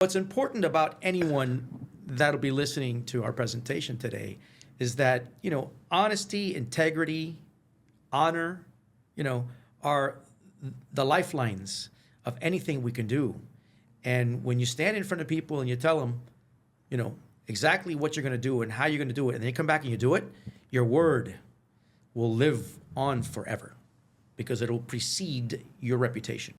What's important about anyone that'll be listening to our presentation today is that, honesty, integrity, honor, are the lifelines of anything we can do. And when you stand in front of people and you tell them, exactly what you're going to do and how you're going to do it, and then you come back and you do it, your word will live on forever because it'll precede your reputation.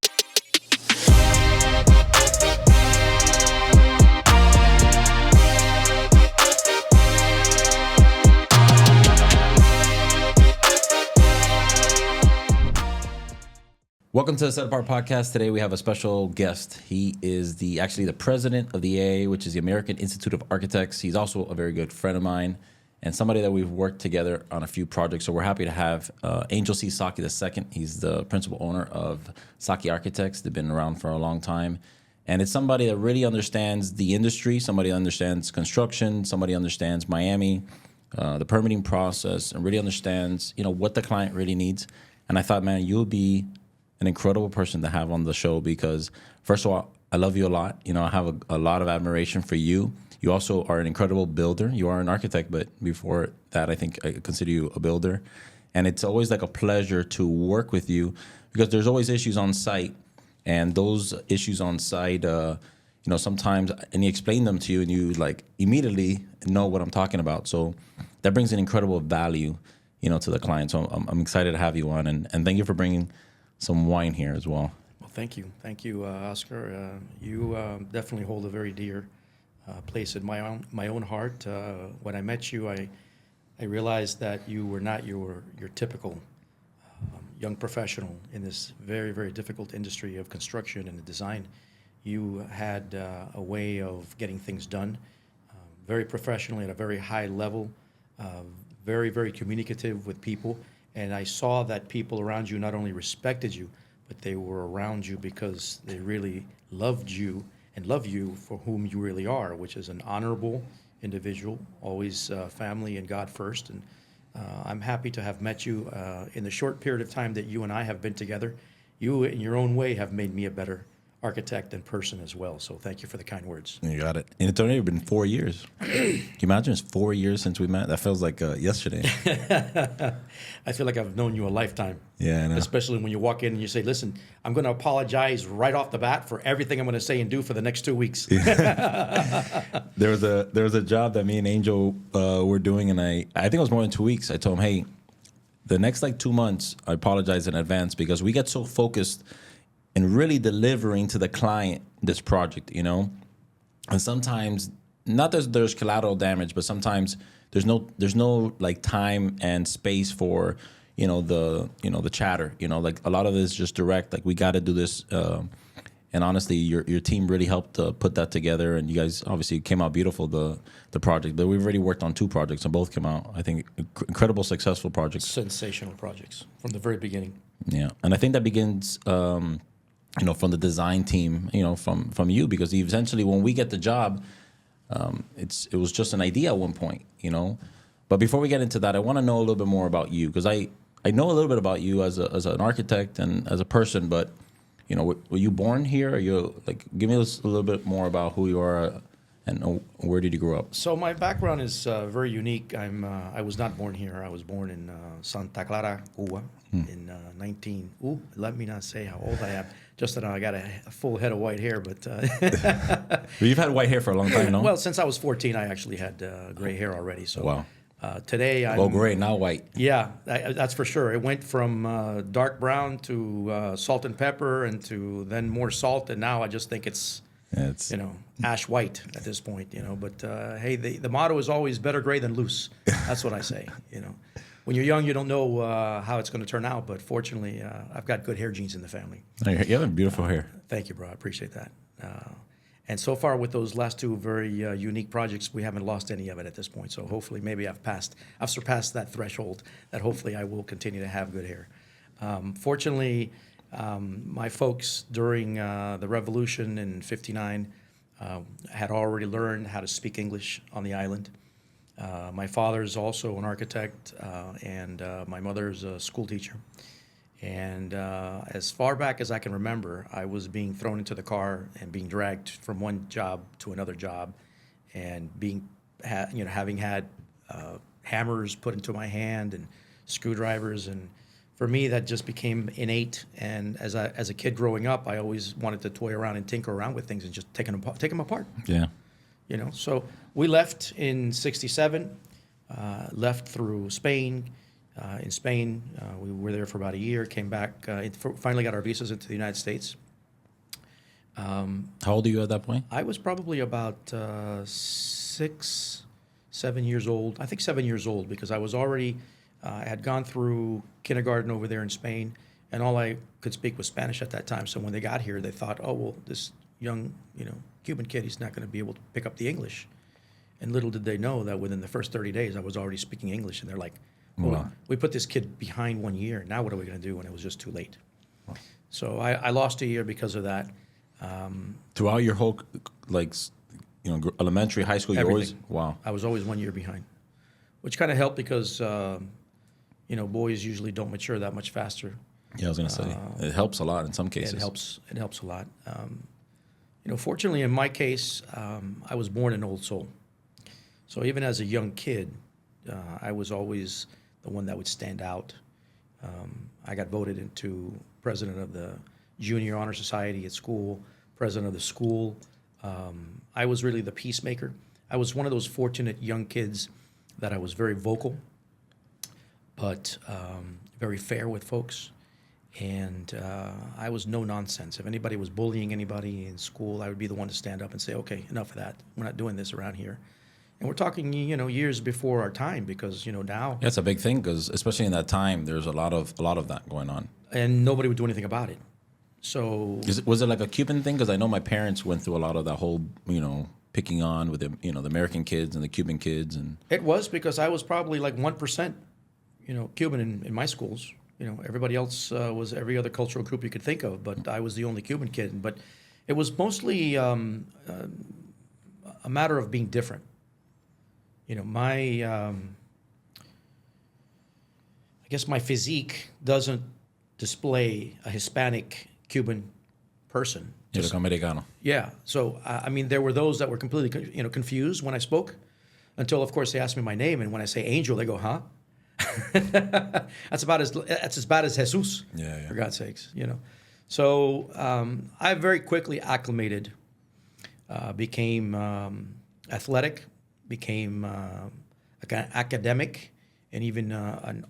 Welcome to the Set Apart Podcast. Today we have a special guest. He is actually the president of the AIA, which is the American Institute of Architects. He's also a very good friend of mine and somebody that we've worked together on a few projects. So we're happy to have Angel C Saqui II. He's the principal owner of Saqui Architects. They've been around for a long time. And it's somebody that really understands the industry, somebody that understands construction, somebody understands Miami, the permitting process, and really understands, what the client really needs. And I thought, man, you'll be an incredible person to have on the show because, first of all, I love you a lot. I have a lot of admiration for you. You also are an incredible builder. You are an architect, but before that, I think I consider you a builder. And it's always like a pleasure to work with you because there's always issues on site. And those issues on site, sometimes, and you explain them to you and you like immediately know what I'm talking about. So that brings an incredible value, to the client. So I'm excited to have you on and thank you for bringing some wine here as well. Well, thank you, Oscar. You definitely hold a very dear place in my own heart. When I met you, I realized that you were not your typical young professional in this very, very difficult industry of construction and design. You had a way of getting things done, very professionally at a very high level, very, very communicative with people. And I saw that people around you not only respected you, but they were around you because they really loved you and love you for whom you really are, which is an honorable individual, always family and God first. And I'm happy to have met you in the short period of time that you and I have been together. You, in your own way, have made me a better architect and person as well. So thank you for the kind words. You got it. And it's only been 4 years. Can you imagine it's 4 years since we met? That feels like yesterday. I feel like I've known you a lifetime. Yeah, I know. Especially when you walk in and you say, listen, I'm going to apologize right off the bat for everything I'm going to say and do for the next 2 weeks. There was a job that me and Angel were doing, and I think it was more than 2 weeks. I told him, hey, the next 2 months, I apologize in advance because we get so focused and really delivering to the client this project, And sometimes, not that there's collateral damage, but sometimes there's no like time and space for, the chatter. Like a lot of it is just direct. Like we got to do this. And honestly, your team really helped put that together, and you guys obviously came out beautiful. The project, but we've already worked on 2 projects, and both came out, I think, incredible, successful projects. Sensational projects from the very beginning. Yeah, and I think that begins. From the design team, from you, because essentially when we get the job, it was just an idea at one point, But before we get into that, I want to know a little bit more about you, because I know a little bit about you as an architect and as a person, but were you born here? Or give me a little bit more about who you are and where did you grow up? So my background is very unique. I was not born here. I was born in Santa Clara, Cuba, in let me not say how old I am. Just that I got a full head of white hair, but You've had white hair for a long time, no? Well, since I was 14, I actually had gray hair already. So wow. Today I'm gray, now white. Yeah, that's for sure. It went from dark brown to salt and pepper, and to then more salt, and now I just think it's ash white at this point. But hey, the motto is always better gray than loose. That's what I say. When you're young, you don't know how it's going to turn out, but fortunately, I've got good hair genes in the family. You have beautiful hair. Thank you, bro. I appreciate that. And so far with those last 2 very unique projects, we haven't lost any of it at this point. So hopefully maybe I've surpassed that threshold that hopefully I will continue to have good hair. Fortunately, my folks during the revolution in '59 had already learned how to speak English on the island. My father's also an architect, and my mother's a school teacher. And as far back as I can remember, I was being thrown into the car and being dragged from one job to another job, and having had hammers put into my hand and screwdrivers. And for me, that just became innate. And as a kid growing up, I always wanted to toy around and tinker around with things and just take them apart. Yeah. So we left in '67, left through Spain. In Spain, we were there for about a year, came back, finally got our visas into the United States. How old are you at that point? I was probably about 7 years old. I think 7 years old, because I was already, I had gone through kindergarten over there in Spain, and all I could speak was Spanish at that time. So when they got here, they thought, oh, well, this young, Cuban kid, he's not going to be able to pick up the English. And little did they know that within the first 30 days, I was already speaking English, and they're like, well, Wow. we put this kid behind 1 year. Now what are we going to do? And it was just too late. So I lost a year because of that. Throughout your whole, elementary, high school, you always, Everything. wow. I was always 1 year behind, which kind of helped because, boys usually don't mature that much faster. Yeah, I was going to say, it helps a lot in some cases. It helps a lot. Fortunately, in my case, I was born an old soul. So even as a young kid, I was always the one that would stand out. I got voted into president of the Junior Honor Society at school, president of the school. I was really the peacemaker. I was one of those fortunate young kids that I was very vocal, but very fair with folks. And I was no nonsense. If anybody was bullying anybody in school, I would be the one to stand up and say, okay, enough of that. We're not doing this around here. And we're talking, years before our time, because, now. That's a big thing, because especially in that time, there's a lot of that going on. And nobody would do anything about it. So. Was it like a Cuban thing? Because I know my parents went through a lot of that whole, picking on with the American kids and the Cuban kids. And It was because I was probably like 1%, Cuban in my schools. Everybody else was every other cultural group you could think of, but I was the only Cuban kid. But it was mostly a matter of being different. I guess my physique doesn't display a Hispanic Cuban person. you're like Americano. Yeah. So, there were those that were completely, confused when I spoke, until, of course, they asked me my name. And when I say Angel, they go, huh? That's as bad as Jesus, Yeah. for God's sakes, So I very quickly acclimated, became athletic, became academic, and even an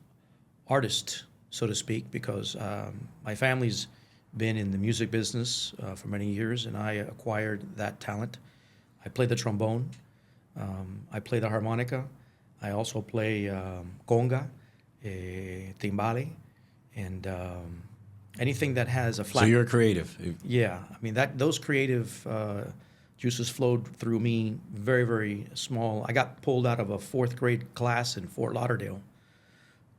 artist, so to speak, because my family's been in the music business for many years, and I acquired that talent. I play the trombone. I play the harmonica. I also play conga, timbale, and anything that has a flat. So you're creative. Yeah, those creative juices flowed through me very, very small. I got pulled out of a fourth grade class in Fort Lauderdale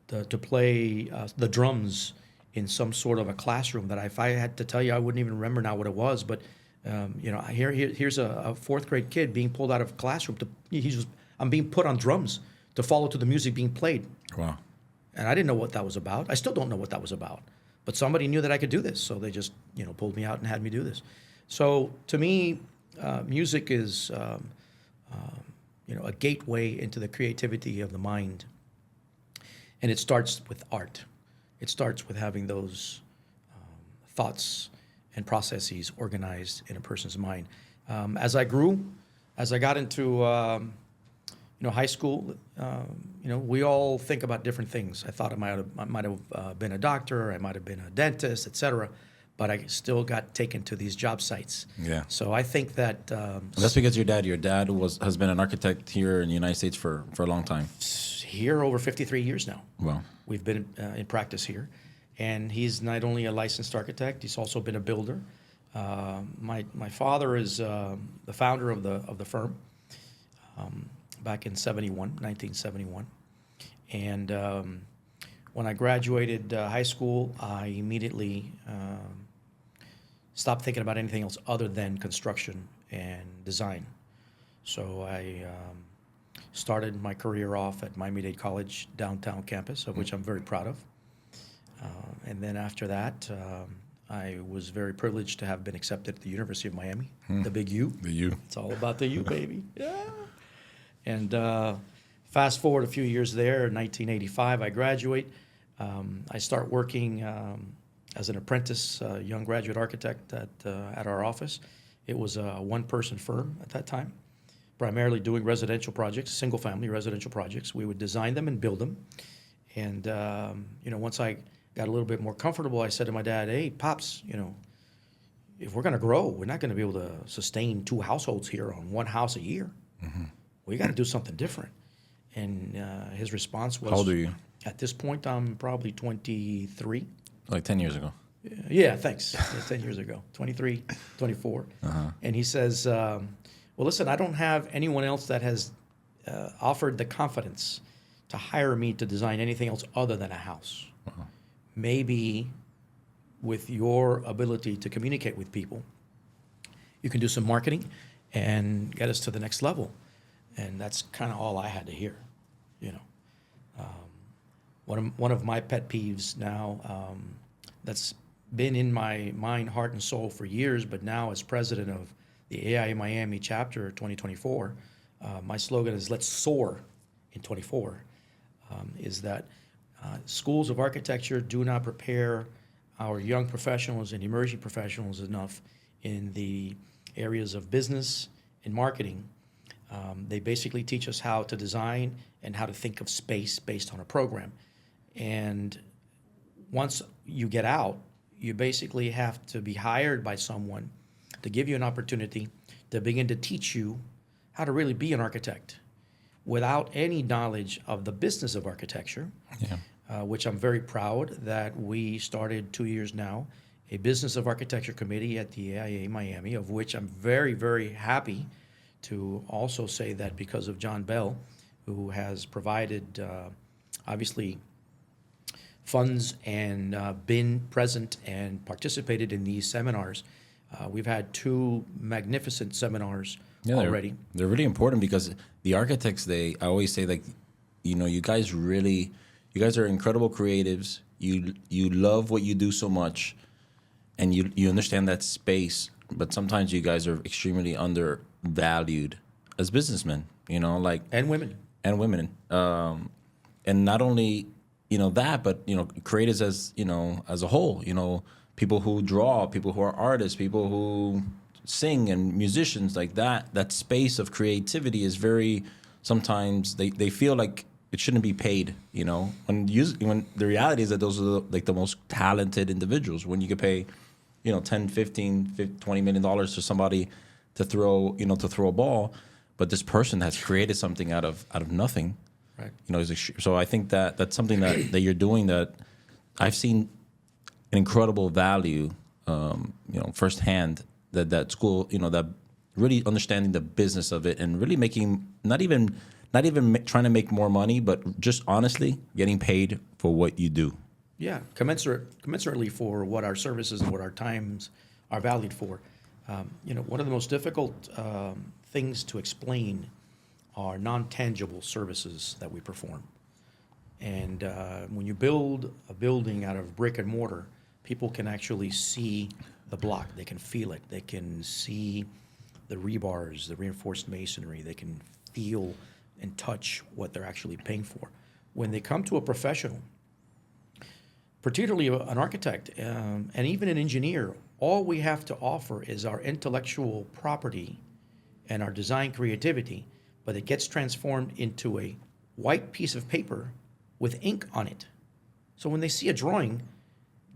to play the drums in some sort of a classroom that if I had to tell you, I wouldn't even remember now what it was. But here's a fourth grade kid being pulled out of a classroom I'm being put on drums to follow to the music being played. Wow. And I didn't know what that was about. I still don't know what that was about. But somebody knew that I could do this, so they just, pulled me out and had me do this. So to me, music is, a gateway into the creativity of the mind. And it starts with art. It starts with having those thoughts and processes organized in a person's mind. As I grew, as I got into high school, we all think about different things. I thought I might have been a doctor, I might have been a dentist, etc. But I still got taken to these job sites. Yeah. So I think that That's because your dad has been an architect here in the United States for a long time. here over 53 years now. Wow. We've been in practice here. And he's not only a licensed architect, he's also been a builder. My father is the founder of the firm back in 1971. And when I graduated high school, I immediately stopped thinking about anything else other than construction and design. So I started my career off at Miami-Dade College downtown campus, of which I'm very proud of. And then after that, I was very privileged to have been accepted at the University of Miami, the big U. The U. It's all about the U, baby. Yeah. And fast forward a few years there, in 1985, I graduate. I start working as an apprentice, young graduate architect at our office. It was a one-person firm at that time, primarily doing residential projects, single-family residential projects. We would design them and build them. And, once I got a little bit more comfortable, I said to my dad, hey, Pops, if we're going to grow, we're not going to be able to sustain 2 households here on 1 house a year. Mm-hmm. We got to do something different. And his response was... How old are you? At this point, I'm probably 23. Like 10 years ago. Yeah, thanks. 10 years ago. 23, 24. Uh-huh. And he says, well, listen, I don't have anyone else that has offered the confidence to hire me to design anything else other than a house. Uh-huh. Maybe with your ability to communicate with people, you can do some marketing and get us to the next level. And that's kind of all I had to hear, One of my pet peeves now that's been in my mind, heart, and soul for years, but now as president of the AIA Miami chapter 2024, my slogan is "Let's soar in 24." Is that schools of architecture do not prepare our young professionals and emerging professionals enough in the areas of business and marketing. They basically teach us how to design and how to think of space based on a program. And once you get out, you basically have to be hired by someone to give you an opportunity to begin to teach you how to really be an architect without any knowledge of the business of architecture, which I'm very proud that we started 2 years now, a Business of Architecture Committee at the AIA Miami, of which I'm very, very happy to also say that because of John Bell, who has provided, obviously, funds and been present and participated in these seminars. We've had 2 magnificent seminars already. They're really important because the architects, I always say, like, you guys are incredible creatives. You love what you do so much, and you understand that space, but sometimes you guys are extremely undervalued as businessmen, And women. And women. And not only, that, but, creatives as a whole, people who draw, people who are artists, people who sing and musicians like that space of creativity is very, sometimes they feel like it shouldn't be paid, when the reality is that those are the most talented individuals. When you could pay, 10, 15, $20 million to somebody to throw a ball, but this person has created something out of nothing. Right. So I think that's something that you're doing that I've seen an incredible value, firsthand. That school, that really understanding the business of it and really making not even trying to make more money, but just honestly getting paid for what you do. Yeah, commensurately for what our services and what our times are valued for. One of the most difficult things to explain are non-tangible services that we perform. And when you build a building out of brick and mortar, people can actually see the block. They can feel it. They can see the rebars, the reinforced masonry. They can feel and touch what they're actually paying for. When they come to a professional, particularly an architect and even an engineer, all we have to offer is our intellectual property and our design creativity, but it gets transformed into a white piece of paper with ink on it. So when they see a drawing,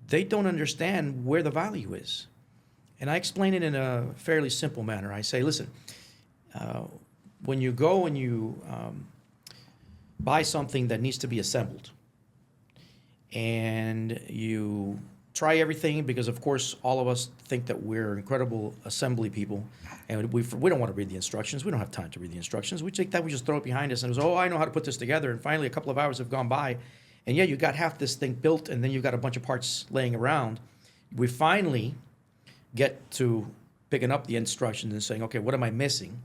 they don't understand where the value is. And I explain it in a fairly simple manner. I say, listen, when you go and you buy something that needs to be assembled, and you try everything, because of course all of us think that we're incredible assembly people, and we don't want to read the instructions. We don't have time to read the instructions. We take that, we just throw it behind us, and it was, I know how to put this together. And finally, a couple of hours have gone by, and you got half this thing built, and then you got a bunch of parts laying around. We finally get to picking up the instructions and saying, okay, what am I missing?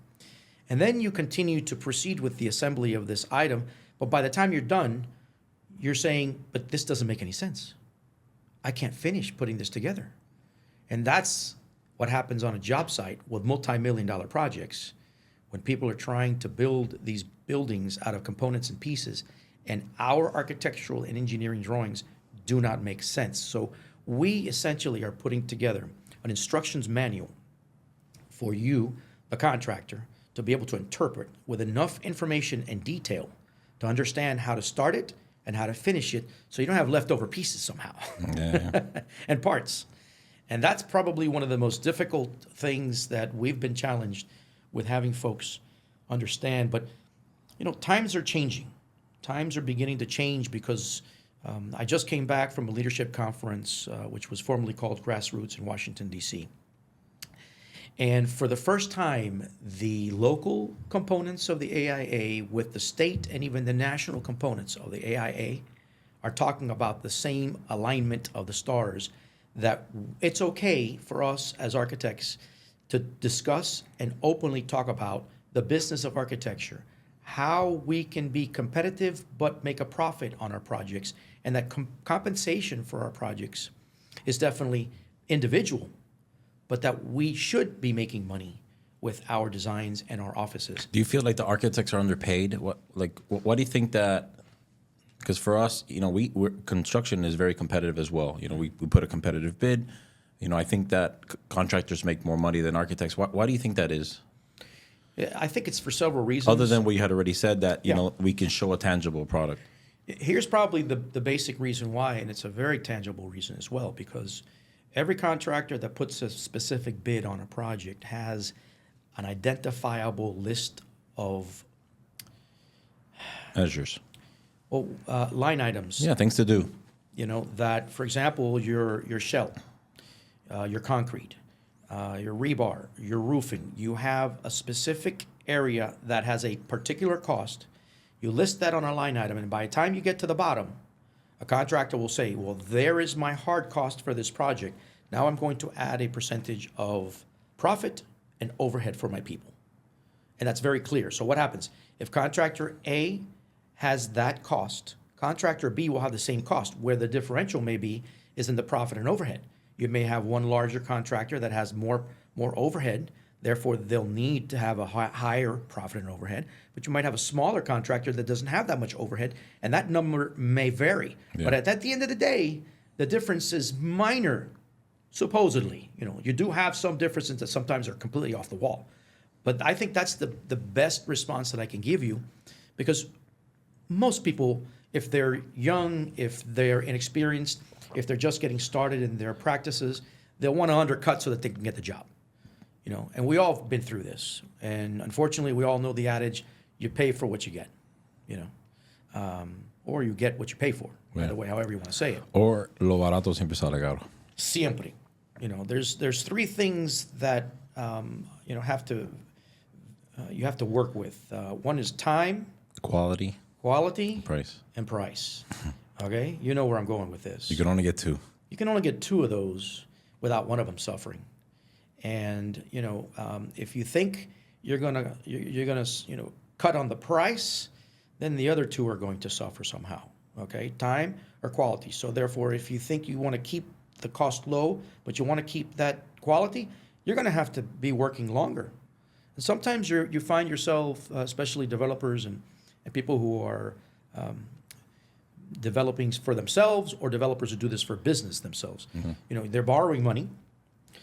And then you continue to proceed with the assembly of this item, but by the time you're done, you're saying, but this doesn't make any sense. I can't finish putting this together. And that's what happens on a job site with multi-million-dollar projects when people are trying to build these buildings out of components and pieces, and our architectural and engineering drawings do not make sense. So we essentially are putting together an instructions manual for you, the contractor, to be able to interpret with enough information and detail to understand how to start it and how to finish it so you don't have leftover pieces somehow and parts. And that's probably one of the most difficult things that we've been challenged with having folks understand. But, times are changing. Times are beginning to change because I just came back from a leadership conference, which was formerly called Grassroots in Washington, D.C. And for the first time, the local components of the AIA with the state and even the national components of the AIA are talking about the same alignment of the stars, that it's okay for us as architects to discuss and openly talk about the business of architecture, how we can be competitive but make a profit on our projects, and that compensation for our projects is definitely individual, but that we should be making money with our designs and our offices. Do you feel like the architects are underpaid? What do you think that? Because for us, construction is very competitive as well. We put a competitive bid. I think that contractors make more money than architects. Why do you think that is? I think it's for several reasons. Other than what you had already said, that we can show a tangible product. Here's probably the basic reason why, and it's a very tangible reason as well, because every contractor that puts a specific bid on a project has an identifiable list of measures. Line items. Yeah, things to do. That, for example, your shell, your concrete, your rebar, your roofing, you have a specific area that has a particular cost. You list that on a line item, and by the time you get to the bottom, a contractor will say, well, there is my hard cost for this project. Now I'm going to add a percentage of profit and overhead for my people. And that's very clear. So what happens? If contractor A has that cost, contractor B will have the same cost. Where the differential may be is in the profit and overhead. You may have one larger contractor that has more overhead, therefore they'll need to have a higher profit and overhead. But you might have a smaller contractor that doesn't have that much overhead, and that number may vary. Yeah. But at the end of the day, the difference is minor, supposedly. You do have some differences that sometimes are completely off the wall. But I think that's the best response that I can give you, because most people, if they're young, if they're inexperienced, if they're just getting started in their practices, they'll want to undercut so that they can get the job. And we all have been through this. And unfortunately, we all know the adage, you pay for what you get, or you get what you pay for, either way, however you want to say it. Or lo barato siempre sale caro. Siempre. There's three things that, you have to work with. One is time. Quality, price. And price. Okay? You know where I'm going with this. You can only get two. You can only get two of those without one of them suffering. And, if you think you're gonna cut on the price, then the other two are going to suffer somehow. Okay? Time or quality. So therefore, if you think you want to keep the cost low, but you want to keep that quality, you're going to have to be working longer. And sometimes you find yourself, especially developers and people who are developing for themselves, or developers who do this for business themselves. Mm-hmm. They're borrowing money.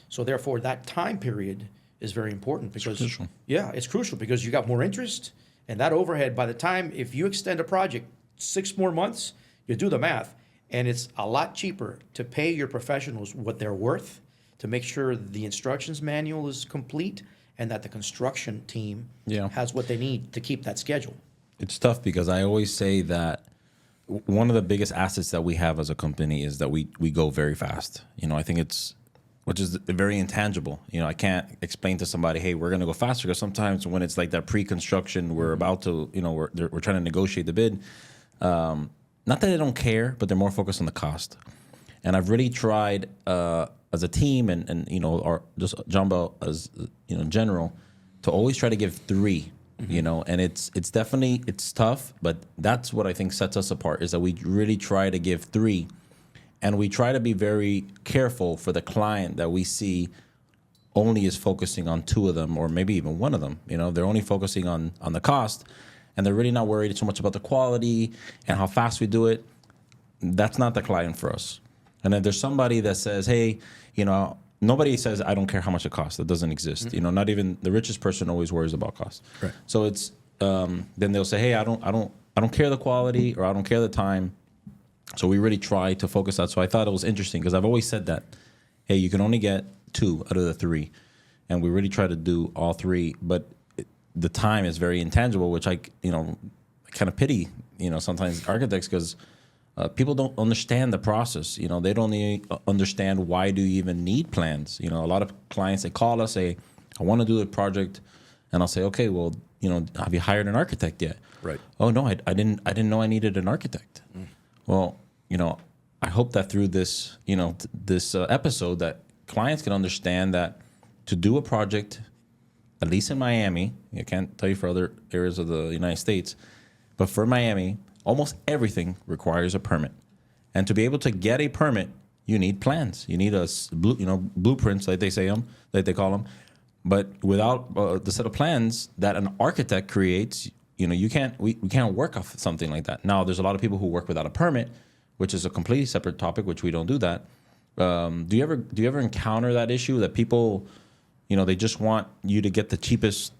So therefore, that time period is very important, because it's crucial. Yeah, it's crucial because you got more interest, and that overhead, by the time, if you extend a project 6 more months, you do the math, and it's a lot cheaper to pay your professionals what they're worth, to make sure the instructions manual is complete, and that the construction team has what they need to keep that schedule. It's tough because I always say that one of the biggest assets that we have as a company is that we go very fast. I think which is very intangible. I can't explain to somebody, hey, we're going to go faster, because sometimes when it's like that pre-construction, we're about to, we're trying to negotiate the bid. Not that they don't care, but they're more focused on the cost. And I've really tried as a team and or just John Bell as in general, to always try to give 3. And it's definitely, it's tough, but that's what I think sets us apart, is that we really try to give 3. And we try to be very careful for the client that we see only is focusing on two of them or maybe even one of them. You know, they're only focusing on the cost, and they're really not worried so much about the quality and how fast we do it. That's not the client for us. And then there's somebody that says, hey, you know, nobody says, I don't care how much it costs. That doesn't exist. You know, not even the richest person always worries about cost. Right. So it's, then they'll say, hey, I don't care the quality, or I don't care the time. So we really try to focus that. So I thought it was interesting because I've always said that, hey, you can only get 2 out of the 3. And we really try to do all 3. But the time is very intangible, which I kind of pity, sometimes architects, because people don't understand the process. They don't understand why do you even need plans. A lot of clients, they call us, say, I want to do a project. And I'll say, okay, well, have you hired an architect yet? Right. Oh, no, I didn't know I needed an architect. Well, I hope that through this, this episode, that clients can understand that to do a project, at least in Miami, I can't tell you for other areas of the United States, but for Miami, almost everything requires a permit. And to be able to get a permit, you need plans. You need blueprints, like they call them. But without the set of plans that an architect creates, we can't work off something like that. Now, there's a lot of people who work without a permit, which is a completely separate topic, which we don't do that. Do you ever encounter that issue that people, they just want you to get the cheapest,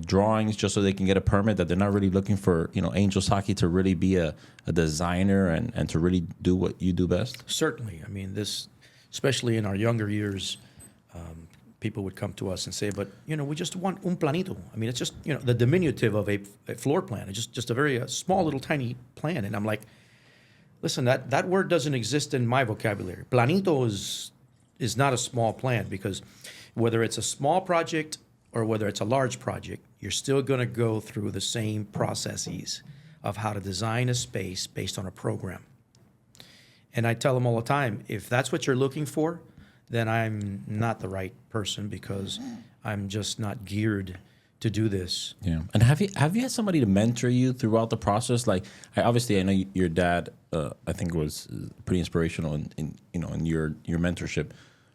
drawings just so they can get a permit, that they're not really looking for, Angel Saqui to really be a designer and to really do what you do best? Certainly. I mean, especially in our younger years, people would come to us and say, but, we just want un planito. I mean, it's just, the diminutive of a floor plan. It's just a very small little tiny plan. And I'm like, listen, that word doesn't exist in my vocabulary. Planito is not a small plan, because whether it's a small project or whether it's a large project, you're still going to go through the same processes of how to design a space based on a program. And I tell them all the time, if that's what you're looking for, then I'm not the right person, because I'm just not geared to do this. Yeah. And have you had somebody to mentor you throughout the process? Like, I know your dad, I think, was pretty inspirational in your mentorship.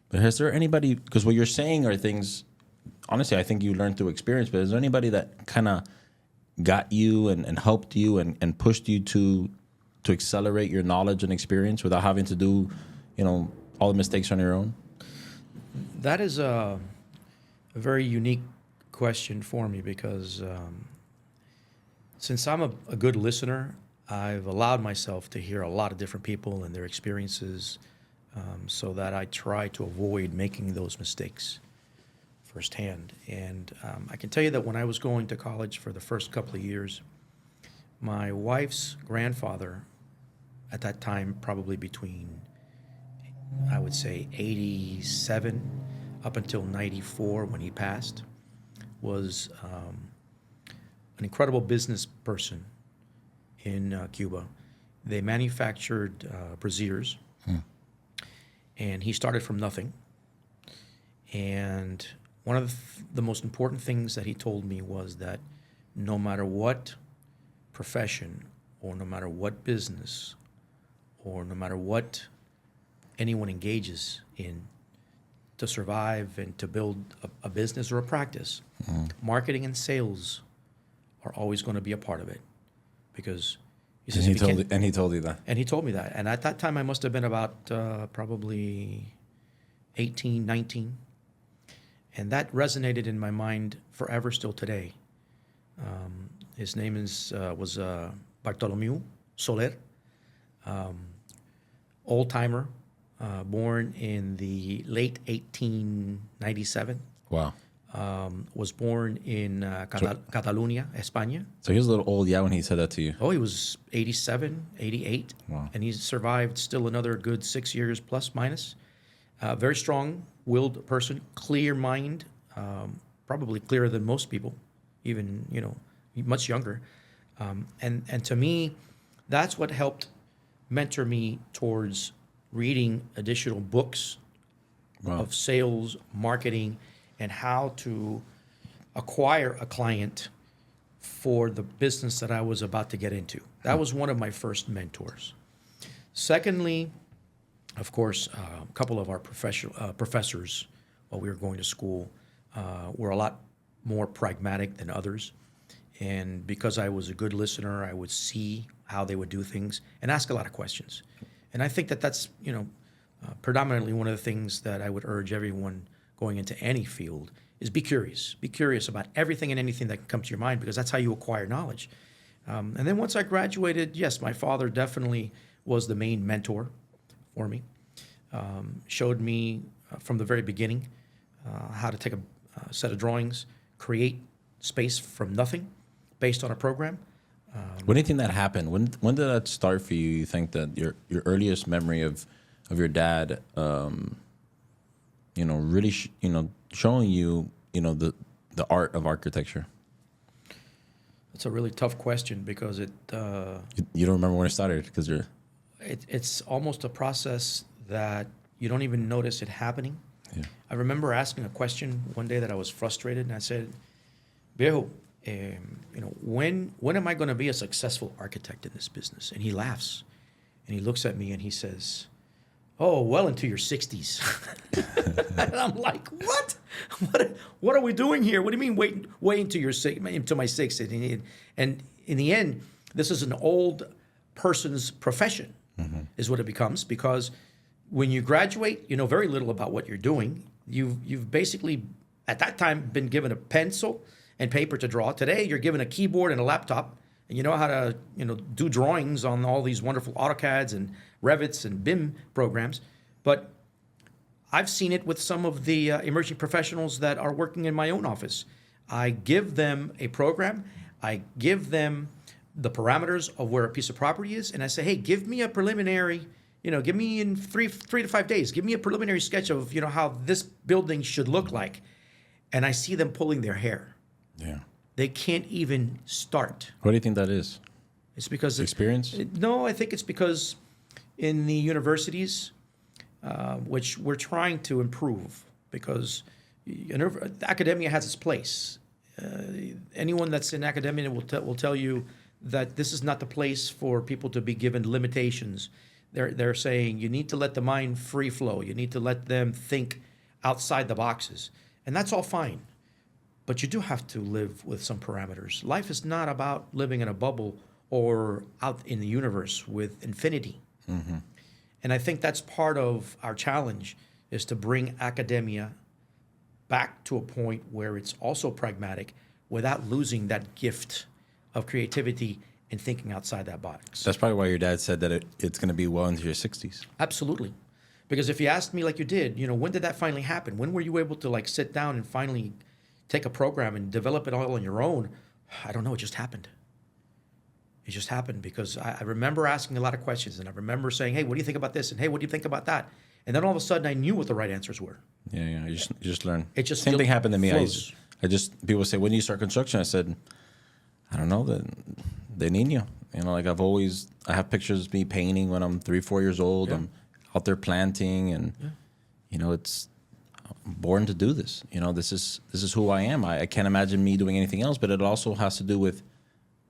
But has there anybody, because what you're saying are things, honestly, I think you learned through experience, but is there anybody that kind of got you and helped you and pushed you to accelerate your knowledge and experience without having to do, all the mistakes on your own? That is a very unique question for me, because since I'm a good listener, I've allowed myself to hear a lot of different people and their experiences, so that I try to avoid making those mistakes firsthand. And I can tell you that when I was going to college for the first couple of years, my wife's grandfather, at that time, probably between, I would say, 87 up until 94 when he passed, was an incredible business person in Cuba. They manufactured brassieres, and he started from nothing. And one of the most important things that he told me was that no matter what profession, or no matter what business, or no matter what anyone engages in to survive and to build a business or a practice, marketing and sales are always going to be a part of it. Because he says, he told you that. And he told me that. And at that time, I must have been about probably 18, 19. And that resonated in my mind forever, still today. His name was Bartolomeu Soler, old-timer, born in the late 1897. Wow. Was born in Catalonia, España. So he was a little old, when he said that to you. Oh, he was 87, 88. Wow. And he's survived still another good 6 years plus minus. Very strong-willed person, clear mind, probably clearer than most people, even, much younger. And to me, that's what helped mentor me towards reading additional books of sales, marketing, and how to acquire a client for the business that I was about to get into. That was one of my first mentors. Secondly, Of course, a couple of our professors while we were going to school were a lot more pragmatic than others. And because I was a good listener, I would see how they would do things and ask a lot of questions. And I think that that's, predominantly one of the things that I would urge everyone going into any field is be curious. Be curious about everything and anything that can come to your mind, because that's how you acquire knowledge. And then once I graduated, yes, my father definitely was the main mentor for me. Showed me from the very beginning how to take a set of drawings, create space from nothing based on a program. When do you think that happened? When did that start for you? You think that your earliest memory of your dad, really, showing you, the art of architecture? It's a really tough question because You don't remember when it started because you're. It's almost a process that you don't even notice it happening. Yeah. I remember asking a question one day that I was frustrated, and I said, "Viejo, when am I going to be a successful architect in this business?" And he laughs, and he looks at me and he says, "Oh, well into your 60s." And I'm like, "What? What are we doing here? What do you mean wait into my 60s?" And in the end, this is an old person's profession, is what it becomes, because when you graduate, you know very little about what you're doing. You've basically at that time been given a pencil and paper to draw. Today, you're given a keyboard and a laptop, and you know how to do drawings on all these wonderful AutoCADs and Revits and BIM programs. But I've seen it with some of the emerging professionals that are working in my own office. I give them a program. I give them the parameters of where a piece of property is, and I say, "Hey, give me a preliminary. Give me in three to 5 days. Give me a preliminary sketch of how this building should look like." And I see them pulling their hair. Yeah. They can't even start. What do you think that is? It's because Experience? No, I think it's because in the universities, which we're trying to improve, because academia has its place. Anyone that's in academia will tell you that this is not the place for people to be given limitations. They're saying you need to let the mind free flow. You need to let them think outside the boxes, and that's all fine. But you do have to live with some parameters. Life is not about living in a bubble or out in the universe with infinity. Mm-hmm. And I think that's part of our challenge, is to bring academia back to a point where it's also pragmatic without losing that gift of creativity and thinking outside that box. That's probably why your dad said that it's going to be well into your 60s. Absolutely. Because if you asked me like you did, when did that finally happen? When were you able to sit down and finally take a program and develop it all on your own? I don't know. It just happened. It just happened because I remember asking a lot of questions, and I remember saying, "Hey, what do you think about this?" And "Hey, what do you think about that?" And then all of a sudden I knew what the right answers were. Yeah. You just learn. It just Same thing happened to me. flows. I just people say, "When do you start construction?" I said, "I don't know. De niño." I have pictures of me painting when I'm 3-4 years old. Yeah. I'm out there planting, and it's I'm born to do this. This is who I am. I can't imagine me doing anything else. But it also has to do with,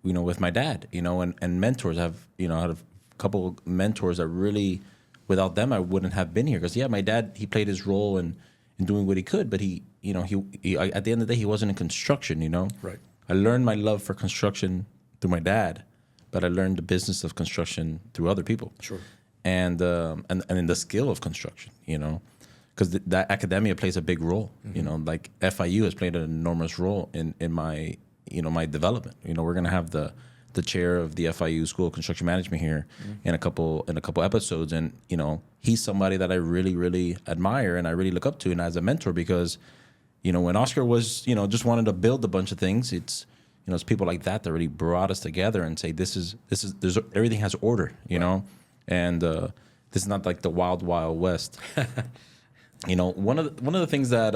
with my dad. And mentors. I had a couple of mentors that really, without them, I wouldn't have been here. Because my dad, he played his role in doing what he could, but he at the end of the day, he wasn't in construction. Right. I learned my love for construction through my dad, but I learned the business of construction through other people. Sure. And in the skill of construction, because that academia plays a big role. Like FIU has played an enormous role in my my development. We're gonna have the chair of the FIU School of Construction Management here in a couple episodes, and he's somebody that I really, really admire and I really look up to, and as a mentor, because when Oscar was just wanted to build a bunch of things, it's people like that really brought us together and say there's everything has order, and this is not like the wild west. One of the things that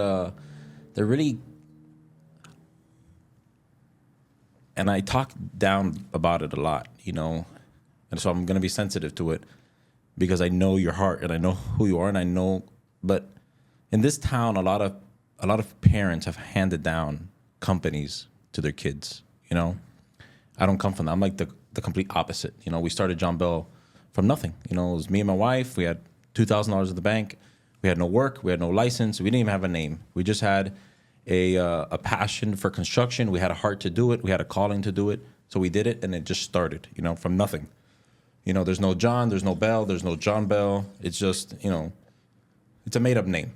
they're really, and I talk down about it a lot, and so I'm gonna be sensitive to it because I know your heart and I know who you are, and I know. But in this town, a lot of parents have handed down companies to their kids. I don't come from that. I'm like the complete opposite. We started John Bell from nothing. It was me and my wife. We had $2,000 at the bank. We had no work. We had no license. We didn't even have a name. We just had a passion for construction. We had a heart to do it. We had a calling to do it. So we did it, and it just started, from nothing. There's no John, there's no Bell, there's no John Bell. It's just, it's a made-up name.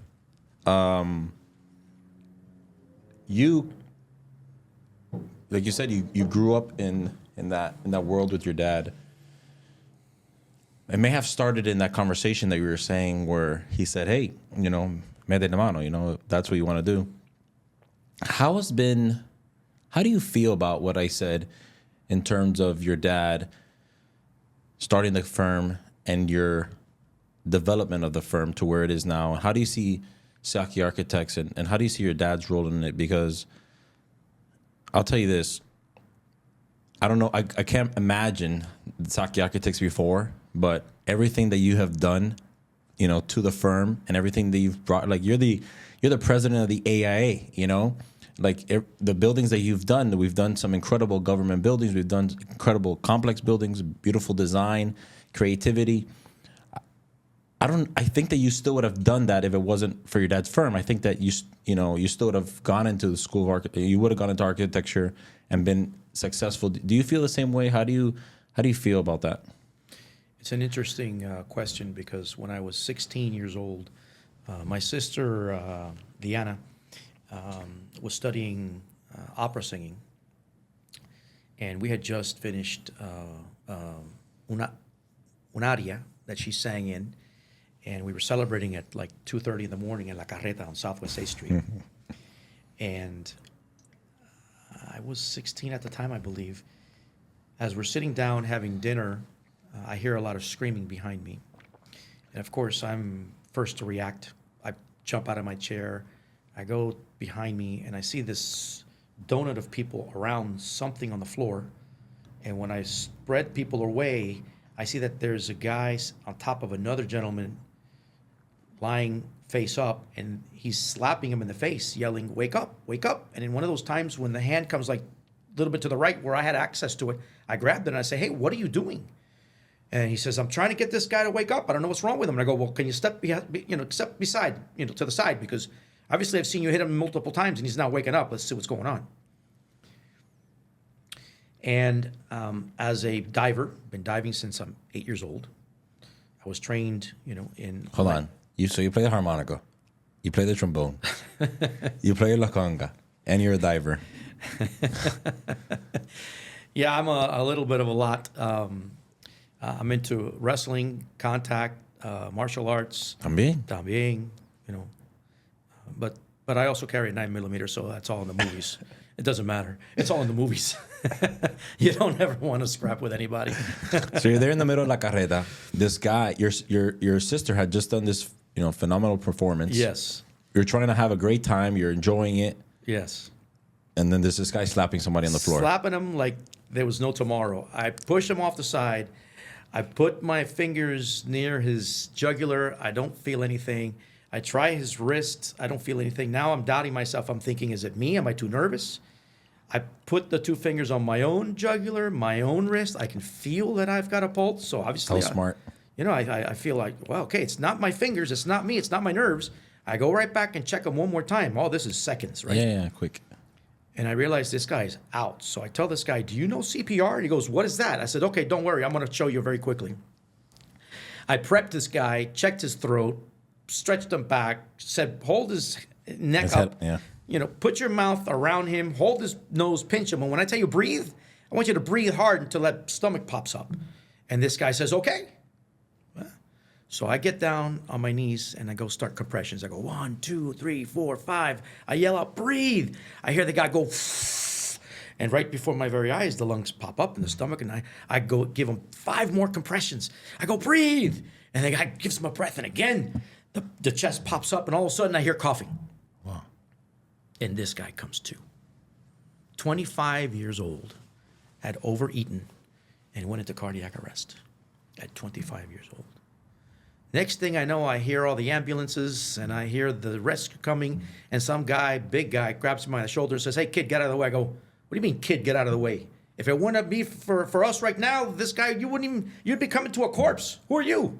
You, like you said, you grew up in that world with your dad. It may have started in that conversation that you were saying where he said, hey, mete la mano, that's what you want to do. How do you feel about what I said in terms of your dad starting the firm and your development of the firm to where it is now? How do you see Saqui Architects and how do you see your dad's role in it? Because I'll tell you this, I don't know, I can't imagine Saqui Architects before, but everything that you have done, to the firm and everything that you've brought, like you're the president of the AIA, like the buildings that you've done. We've done some incredible government buildings. We've done incredible complex buildings, beautiful design, creativity. I think that you still would have done that if it wasn't for your dad's firm. I think that you still would have gone into the school of architecture. You would have gone into architecture and been successful. Do you feel the same way? How do you feel about that? It's an interesting question because when I was 16 years old, my sister, Diana, was studying opera singing. And we had just finished un aria that she sang in. And we were celebrating at like 2:30 in the morning in La Carreta on Southwest 8th Street. And I was 16 at the time, I believe. As we're sitting down having dinner, I hear a lot of screaming behind me. And of course, I'm first to react. I jump out of my chair. I go behind me, and I see this donut of people around something on the floor. And when I spread people away, I see that there's a guy on top of another gentleman lying face up, and he's slapping him in the face, yelling, wake up, wake up. And in one of those times when the hand comes like a little bit to the right where I had access to it, I grabbed it and I say, hey, what are you doing? And he says, I'm trying to get this guy to wake up. I don't know what's wrong with him. And I go, well, can you step beside, to the side? Because obviously I've seen you hit him multiple times and he's not waking up. Let's see what's going on. And as a diver, been diving since I'm 8 years old. I was trained, in... Hold on. So you play the harmonica, you play the trombone, you play la conga, and you're a diver. Yeah, I'm a little bit of a lot. I'm into wrestling, contact, martial arts. También, But I also carry a 9mm, so that's all in the movies. It doesn't matter. It's all in the movies. You don't ever want to scrap with anybody. So you're there in the middle of La Carreta. This guy, your sister had just done this, phenomenal performance. Yes. You're trying to have a great time. You're enjoying it. Yes. And then there's this guy slapping somebody on the floor. Slapping him like there was no tomorrow. I push him off the side. I put my fingers near his jugular. I don't feel anything. I try his wrist. I don't feel anything. Now I'm doubting myself. I'm thinking, is it me? Am I too nervous? I put the two fingers on my own jugular, my own wrist. I can feel that I've got a pulse. So obviously, smart. I feel like, well, okay, it's not my fingers. It's not me. It's not my nerves. I go right back and check him one more time. All this is seconds, right? Yeah, quick. And I realize this guy's out. So I tell this guy, do you know CPR? And he goes, what is that? I said, okay, don't worry. I'm going to show you very quickly. I prepped this guy, checked his throat, stretched him back, said, hold his neck up. Yeah. Put your mouth around him, hold his nose, pinch him. And when I tell you breathe, I want you to breathe hard until that stomach pops up. And this guy says, okay. So I get down on my knees and I go start compressions. I go 1, 2, 3, 4, 5. I yell out, breathe. I hear the guy go, and right before my very eyes, the lungs pop up in the stomach, and I go give him 5 more compressions. I go, breathe. And the guy gives him a breath, and again, the chest pops up, and all of a sudden I hear coughing. Wow. And this guy comes to. 25 years old, had overeaten, and went into cardiac arrest at 25 years old. Next thing I know, I hear all the ambulances, and I hear the rescue coming, and some guy, big guy, grabs me by the shoulder and says, hey, kid, get out of the way. I go, what do you mean, kid, get out of the way? If it wouldn't be for us right now, this guy, you'd be coming to a corpse. Who are you?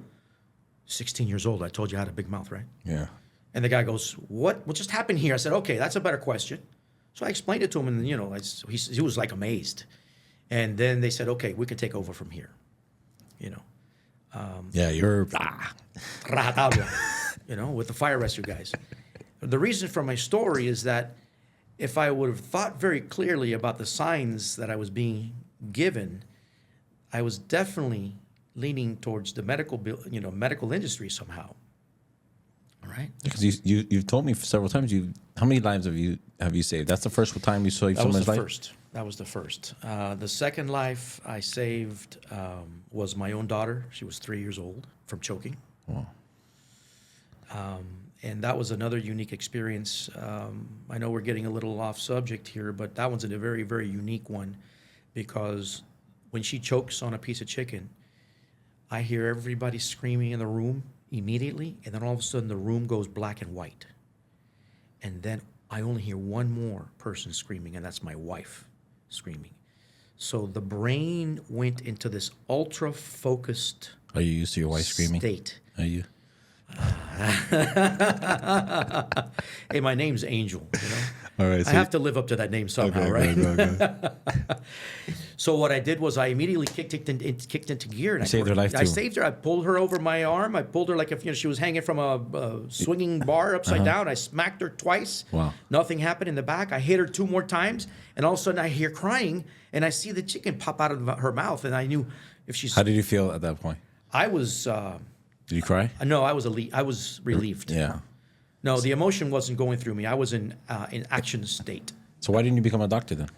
16 years old. I told you I had a big mouth, right? Yeah. And the guy goes, what just happened here? I said, okay, that's a better question. So I explained it to him, and, he was like amazed. And then they said, okay, we can take over from here. Yeah, you're Rajatabla, with the fire rescue guys. The reason for my story is that if I would have thought very clearly about the signs that I was being given, I was definitely leaning towards the medical industry somehow. All right. because you've told me several times how many lives have you saved? That's the first time you saved someone's life? That was the first. The second life I saved was my own daughter. She was 3 years old from choking. Wow. And that was another unique experience. I know we're getting a little off subject here, but that one's a very, very unique one, because when she chokes on a piece of chicken, I hear everybody screaming in the room immediately, and then all of a sudden the room goes black and white. And then I only hear one more person screaming, and that's my wife screaming. So the brain went into this ultra-focused Are you used to your wife screaming? state. Are you? Hey, my name's Angel. All right. I have to live up to that name somehow, right? Go. So what I did was I immediately kicked into gear. And I saved her life, I too. saved her. I pulled her over my arm. I pulled her like if she was hanging from a swinging bar upside down. I smacked her twice. Wow. Nothing happened in the back. I hit her 2 more times, and all of a sudden I hear crying, and I see the chicken pop out of her mouth, and I knew if she's. How did you feel at that point? I was. Did you cry? No, I was relieved. Yeah. No, the emotion wasn't going through me. I was in action state. So why didn't you become a doctor then?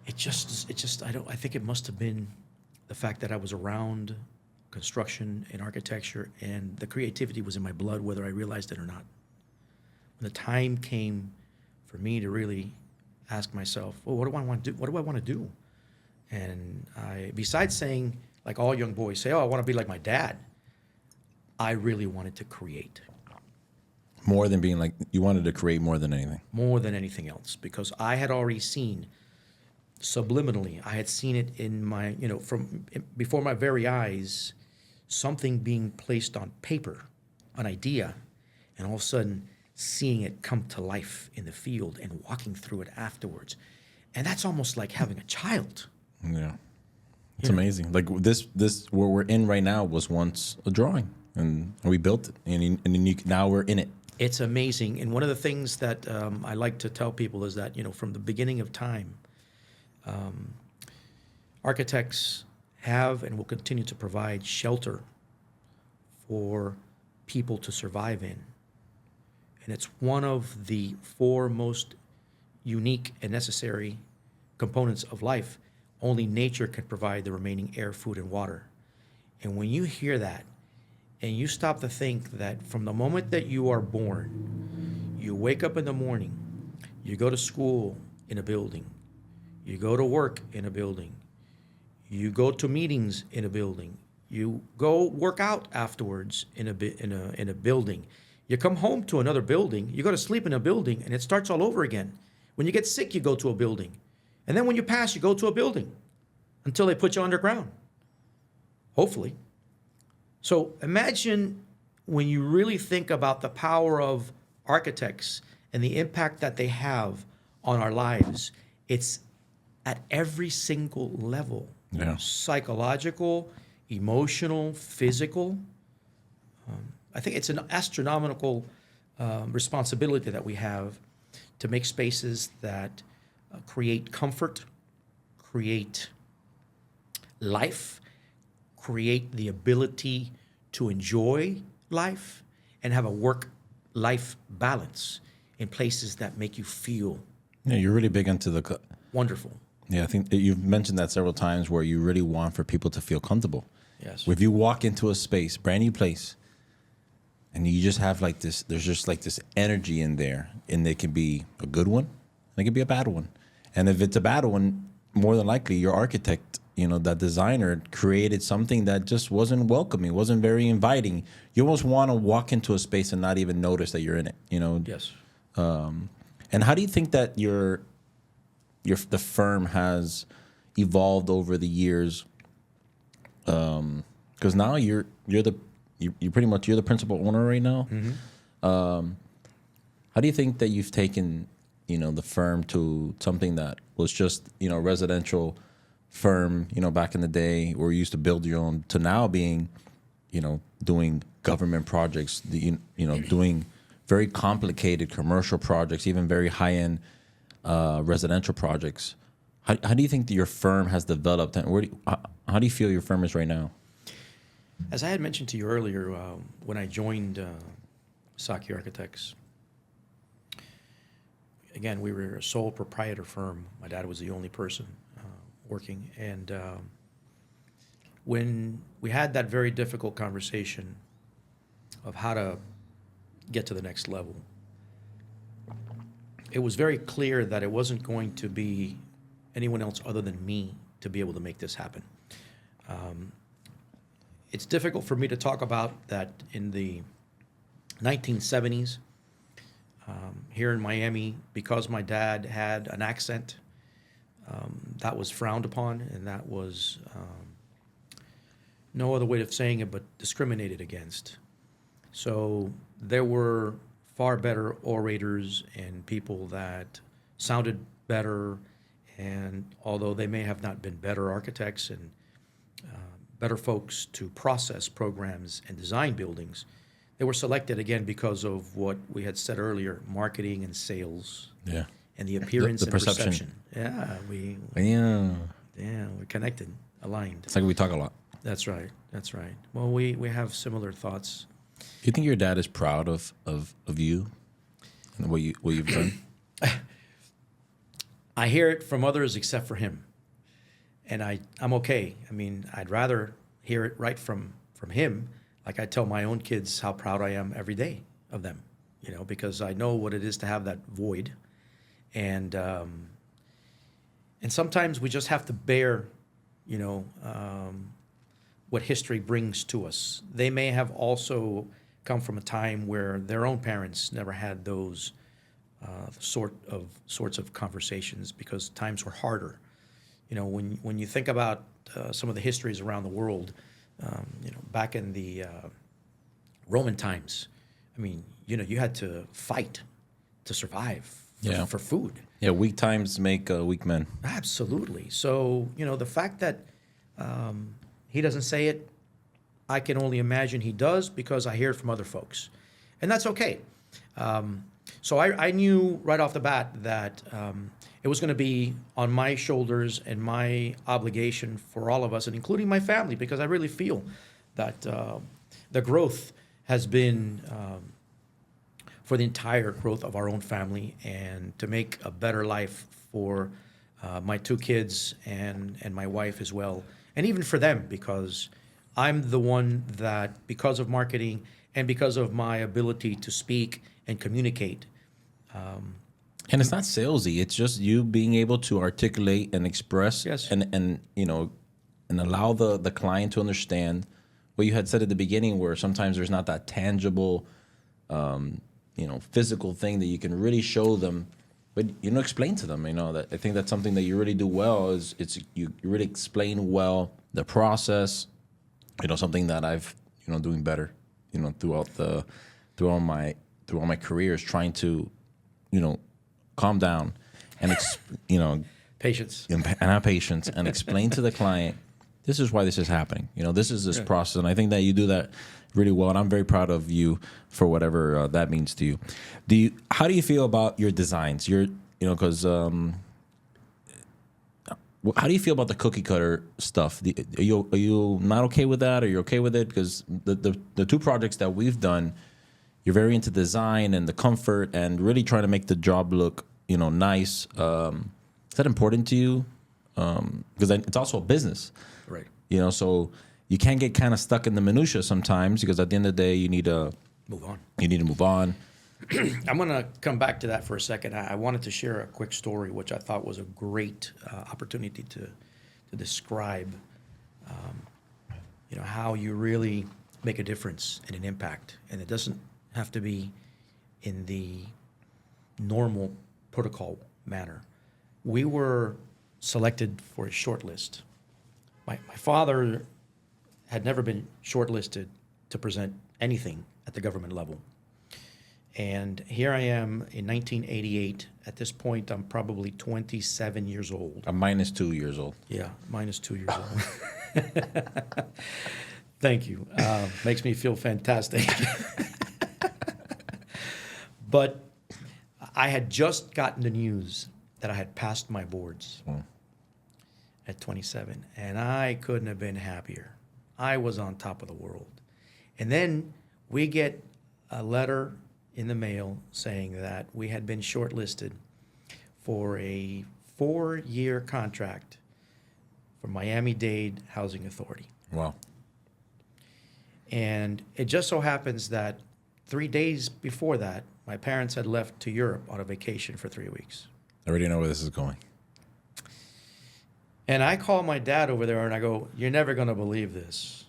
It just I think it must have been the fact that I was around construction and architecture, and the creativity was in my blood, whether I realized it or not. When the time came for me to really ask myself, well, what do I want to do? What do I want to do? And besides saying, like all young boys say, oh, I want to be like my dad, I really wanted to create. More than being like, you wanted to create more than anything. More than anything else, because I had already seen subliminally, I had seen it in my, from before my very eyes, something being placed on paper, an idea, and all of a sudden seeing it come to life in the field and walking through it afterwards. And that's almost like having a child. Yeah. It's amazing. Like this where we're in right now was once a drawing, and we built it, and now we're in it. It's amazing. And one of the things that I like to tell people is that, from the beginning of time, architects have and will continue to provide shelter for people to survive in. And it's one of the 4 most unique and necessary components of life. Only nature can provide the remaining air, food, and water. And when you hear that, and you stop to think that from the moment that you are born, you wake up in the morning, you go to school in a building, you go to work in a building, you go to meetings in a building, you go work out afterwards in a building, you come home to another building, you go to sleep in a building, and it starts all over again. When you get sick, you go to a building. And then when you pass, you go to a building until they put you underground, hopefully. So imagine when you really think about the power of architects and the impact that they have on our lives. It's at every single level. Yeah. Psychological, emotional, physical. I think it's an astronomical responsibility that we have to make spaces that create comfort, create life, create the ability to enjoy life, and have a work-life balance in places that make you feel Yeah, you're really big into the wonderful. Yeah, I think that you've mentioned that several times, where you really want for people to feel comfortable. Yes. If you walk into a space, brand new place, and you just have like this, there's just like this energy in there, and it can be a good one, and it can be a bad one. And if it's a bad one, more than likely your architect, that designer created something that just wasn't welcoming, wasn't very inviting. You almost want to walk into a space and not even notice that you're in it, Yes. And how do you think that the firm has evolved over the years? Because now you're the you pretty much, you're the principal owner right now. Mm-hmm. How do you think that you've taken, the firm to something that was just, a residential firm, back in the day where you used to build your own, to now being, doing government projects, doing very complicated commercial projects, even very high-end residential projects. How do you think that your firm has developed, and how do you feel your firm is right now? As I had mentioned to you earlier, when I joined Saqui Architects, again, we were a sole proprietor firm. My dad was the only person working. And when we had that very difficult conversation of how to get to the next level, it was very clear that it wasn't going to be anyone else other than me to be able to make this happen. It's difficult for me to talk about that in the 1970s here in Miami, because my dad had an accent that was frowned upon, and that was no other way of saying it but discriminated against. So there were far better orators and people that sounded better, and although they may have not been better architects and better folks to process programs and design buildings, they were selected again because of what we had said earlier: marketing and sales. Yeah. And the appearance The and perception. Yeah, we're connected, aligned. It's like we talk a lot. That's right. That's right. Well, we have similar thoughts. Do you think your dad is proud of you and what you've done? I hear it from others except for him, and I'm okay. I mean, I'd rather hear it right from him. Like I tell my own kids how proud I am every day of them, because I know what it is to have that void, and sometimes we just have to bear, what history brings to us. They may have also come from a time where their own parents never had those sorts of conversations because times were harder. When you think about some of the histories around the world, back in the Roman times, I mean, you had to fight to survive for food. Yeah, weak times make weak men. Absolutely. So, the fact that he doesn't say it, I can only imagine he does because I hear it from other folks. And that's okay. So I knew right off the bat that it was going to be on my shoulders and my obligation for all of us, and including my family, because I really feel that the growth has been for the entire growth of our own family, and to make a better life for my two kids and my wife as well, and even for them, because I'm the one that, because of marketing and because of my ability to speak and communicate. And it's not salesy. It's just you being able to articulate and express, Yes. and allow the client to understand what you had said at the beginning, where sometimes there's not that tangible, physical thing that you can really show them, but explain to them. That I think that's something that you really do well. Is you really explain well the process. Something that I've doing better, throughout my career, is trying to, calm down and Patience. and have patience and explain to the client, this is why this is happening. This is this process, and I think that you do that really well. And I'm very proud of you for whatever that means to you. How do you feel about your designs? Because how do you feel about the cookie cutter stuff? Are you not okay with that? Are you okay with it? Because the two projects that we've done, you're very into design and the comfort and really trying to make the job look, nice. Is that important to you? Because it's also a business, Right. So you can't get kind of stuck in the minutia sometimes, because at the end of the day, you need to Move on. move on. I'm going to come back to that for a second. I wanted to share a quick story, which I thought was a great opportunity to describe, how you really make a difference and an impact. And it doesn't have to be in the normal protocol manner. We were selected for a short list. My father had never been shortlisted to present anything at the government level. And here I am in 1988. At this point, I'm probably 27 years old. I'm -2 years old. Yeah, minus 2 years old. Thank you. Makes me feel fantastic. But I had just gotten the news that I had passed my boards at 27, and I couldn't have been happier. I was on top of the world. And then we get a letter in the mail saying that we had been shortlisted for a 4-year contract for Miami-Dade Housing Authority. Wow. And it just so happens that 3 days before that, my parents had left to Europe on a vacation for 3 weeks. I already know where this is going. And I call my dad over there and I go, "You're never going to believe this."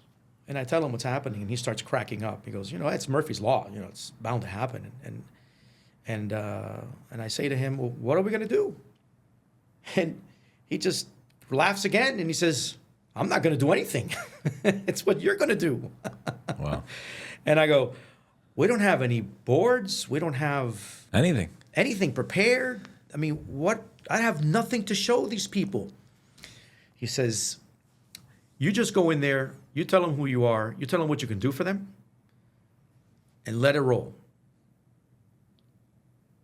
And I tell him what's happening, and he starts cracking up. He goes, "It's Murphy's Law. It's bound to happen." And I say to him, "Well, what are we going to do?" And he just laughs again, and he says, "I'm not going to do anything. It's what you're going to do." Wow. And I go, "We don't have any boards. We don't have anything prepared. I mean, what? I have nothing to show these people." He says, "You just go in there, you tell them who you are, you tell them what you can do for them, and let it roll."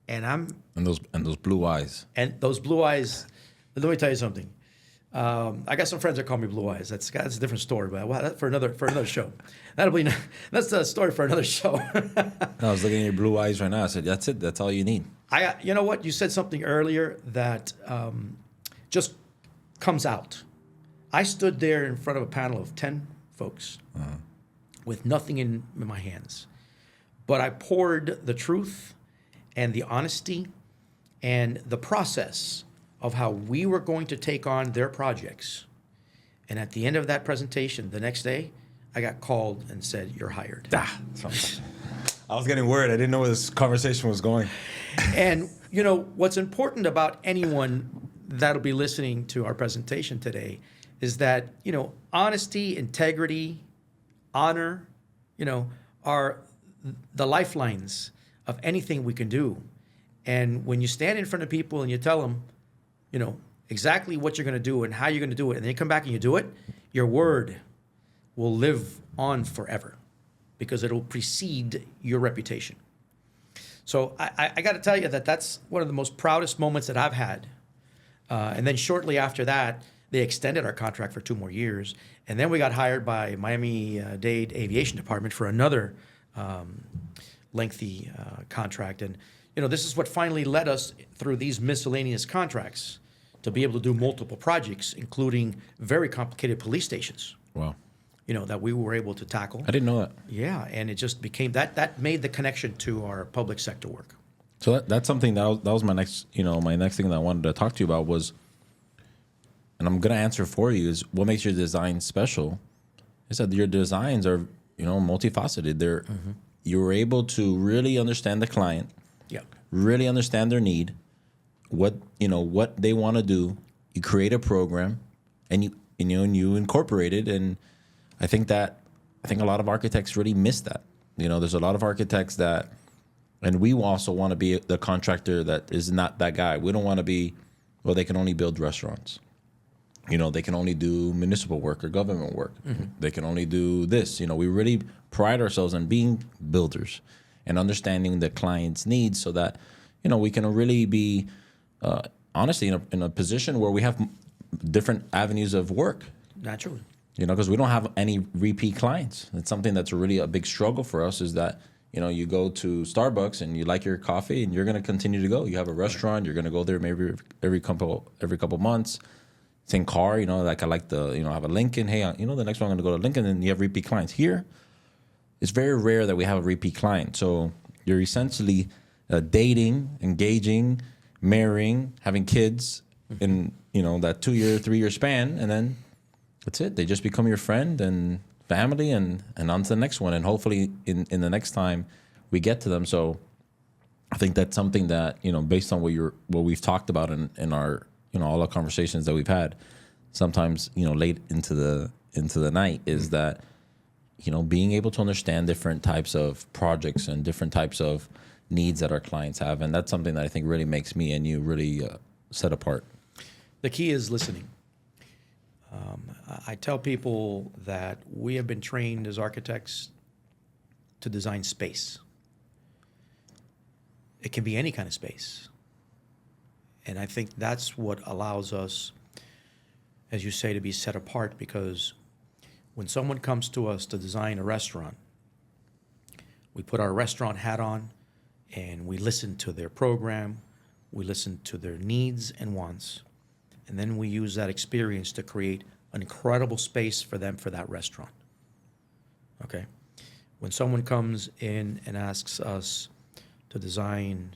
And those blue eyes. And those blue eyes, let me tell you something. I got some friends that call me Blue Eyes. That's a different story, but that's for another show. That's a story for another show. I was looking at your blue eyes right now. I said, "That's it. That's all you need." You know what? You said something earlier that just comes out. I stood there in front of a panel of 10 folks with nothing in my hands, but I poured the truth and the honesty and the process of how we were going to take on their projects. And at the end of that presentation, the next day, I got called and said, "You're hired." I was getting worried. I didn't know where this conversation was going. And, what's important about anyone that'll be listening to our presentation today is that, honesty, integrity, honor, are the lifelines of anything we can do. And when you stand in front of people and you tell them, exactly what you're going to do and how you're going to do it, and then you come back and you do it, your word will live on forever because it'll precede your reputation. So I got to tell you that's one of the most proudest moments that I've had. And then shortly after that, they extended our contract for 2 more years. And then we got hired by Miami-Dade Aviation Department for another lengthy contract. And, this is what finally led us through these miscellaneous contracts to be able to do multiple projects, including very complicated police stations. Wow. That we were able to tackle. I didn't know that. Yeah, and it just became that made the connection to our public sector work. So that's something that was my next thing that I wanted to talk to you about was, and I'm gonna answer for you, is what makes your design special is that your designs are multifaceted. You're able to really understand the client, really understand their need, what they want to do. You create a program, and you incorporate it. And I think a lot of architects really miss that. There's a lot of architects that. And we also want to be the contractor that is not that guy. We don't want to be, they can only build restaurants. They can only do municipal work or government work. Mm-hmm. They can only do this. We really pride ourselves on being builders and understanding the client's needs so that, we can really be, honestly, in a position where we have different avenues of work. Naturally. Because we don't have any repeat clients. It's something that's really a big struggle for us is that, you go to Starbucks and you like your coffee and you're going to continue to go. You have a restaurant, you're going to go there maybe every couple months. Same car, like I like I have a Lincoln. Hey, the next one I'm going to go to Lincoln, and you have repeat clients. Here, it's very rare that we have a repeat client. So you're essentially dating, engaging, marrying, having kids in, that 2-year, 3-year span. And then that's it. They just become your friend and family and on to the next one. And hopefully in the next time we get to them. So I think that's something that, based on what we've talked about in our, all the conversations that we've had, sometimes, late into the night is that being able to understand different types of projects and different types of needs that our clients have. And that's something that I think really makes me and you really set apart. The key is listening. I tell people that we have been trained as architects to design space. It can be any kind of space. And I think that's what allows us, as you say, to be set apart, because when someone comes to us to design a restaurant, we put our restaurant hat on and we listen to their program, we listen to their needs and wants, and then we use that experience to create an incredible space for them for that restaurant. Okay? When someone comes in and asks us to design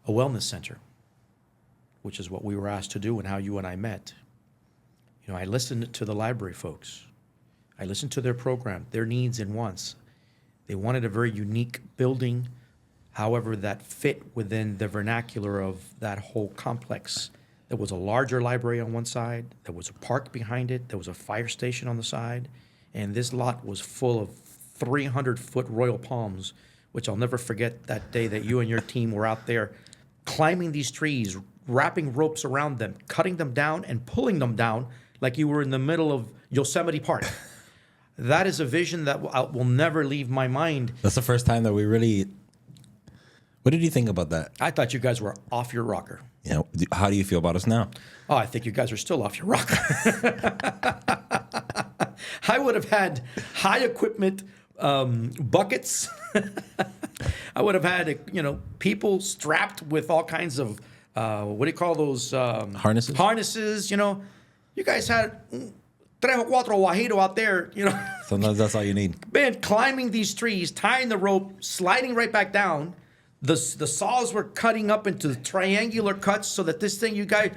a wellness center, which is what we were asked to do and how you and I met, I listened to the library folks. I listened to their program, their needs and wants. They wanted a very unique building, however, that fit within the vernacular of that whole complex. There was a larger library on one side, there was a park behind it, there was a fire station on the side, and this lot was full of 300-foot royal palms, which I'll never forget that day that you and your team were out there climbing these trees, wrapping ropes around them, cutting them down and pulling them down like you were in the middle of Yosemite Park. That is a vision that will never leave my mind. That's the first time that we really... What did you think about that? I thought you guys were off your rocker. How do you feel about us now? Oh, I think you guys are still off your rocker. I would have had high equipment buckets. I would have had, people strapped with all kinds of, what do you call those? Harnesses? Harnesses, You guys had tres o cuatro guajiro out there, Sometimes that's all you need. Man, climbing these trees, tying the rope, sliding right back down. The saws were cutting up into triangular cuts so that this thing, you guys,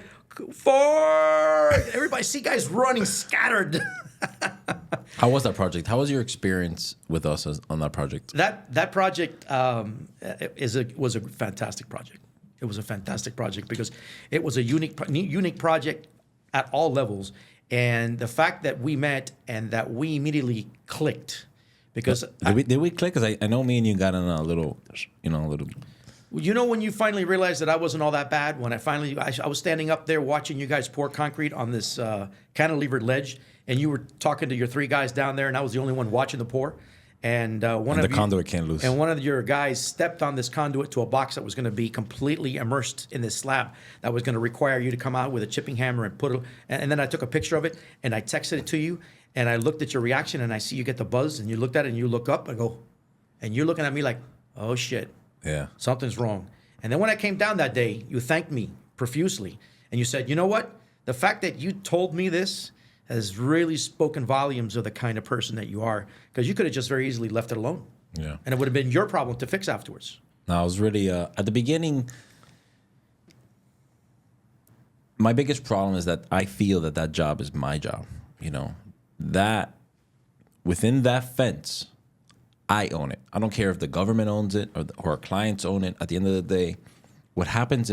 forward. Everybody, see guys running scattered. How was that project? How was your experience with us on that project? That project was a fantastic project. It was a fantastic project because it was a unique project at all levels, and the fact that we met and that we immediately clicked, because did we click? Because I know me and you got in a little. When you finally realized that I wasn't all that bad, when I was standing up there watching you guys pour concrete on this cantilevered ledge, and you were talking to your three guys down there, and I was the only one watching the pour. And the conduit came loose. And one of your guys stepped on this conduit to a box that was going to be completely immersed in this slab that was going to require you to come out with a chipping hammer and put it. And then I took a picture of it and I texted it to you. And I looked at your reaction and I see you get the buzz and you looked at it and you look up and go, and you're looking at me like, oh shit, yeah, something's wrong. And then when I came down that day, you thanked me profusely and you said, you know what? The fact that you told me this has really spoken volumes of the kind of person that you are, because you could have just very easily left it alone. Yeah. And it would have been your problem to fix afterwards. No, I was really, at the beginning, my biggest problem is that I feel that job is my job. That within that fence, I own it. I don't care if the government owns it or our clients own it. At the end of the day, what happens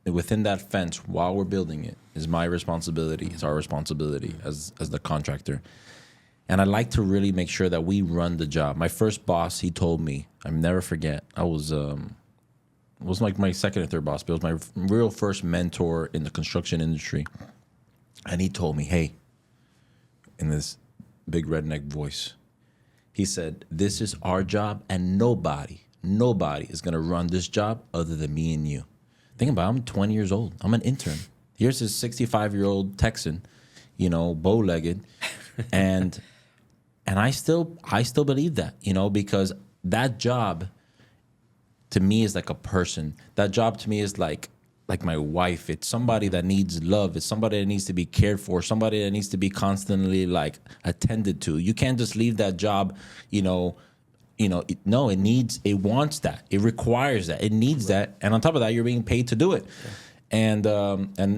within that fence while we're building it is my responsibility. It's our responsibility as the contractor. And I like to really make sure that we run the job. My first boss, he told me, I'll never forget, it was like my second or third boss, but it was my real first mentor in the construction industry. And he told me, hey, in this big redneck voice, he said, this is our job and nobody is going to run this job other than me and you. Think about it, I'm 20 years old. I'm an intern. Here's this 65-year-old Texan, bow-legged. And I still believe that, because that job to me is like a person. That job to me is like my wife. It's somebody that needs love. It's somebody that needs to be cared for, somebody that needs to be constantly attended to. You can't just leave that job, no, it wants that. It requires that. It needs that. And on top of that, you're being paid to do it. Yeah. And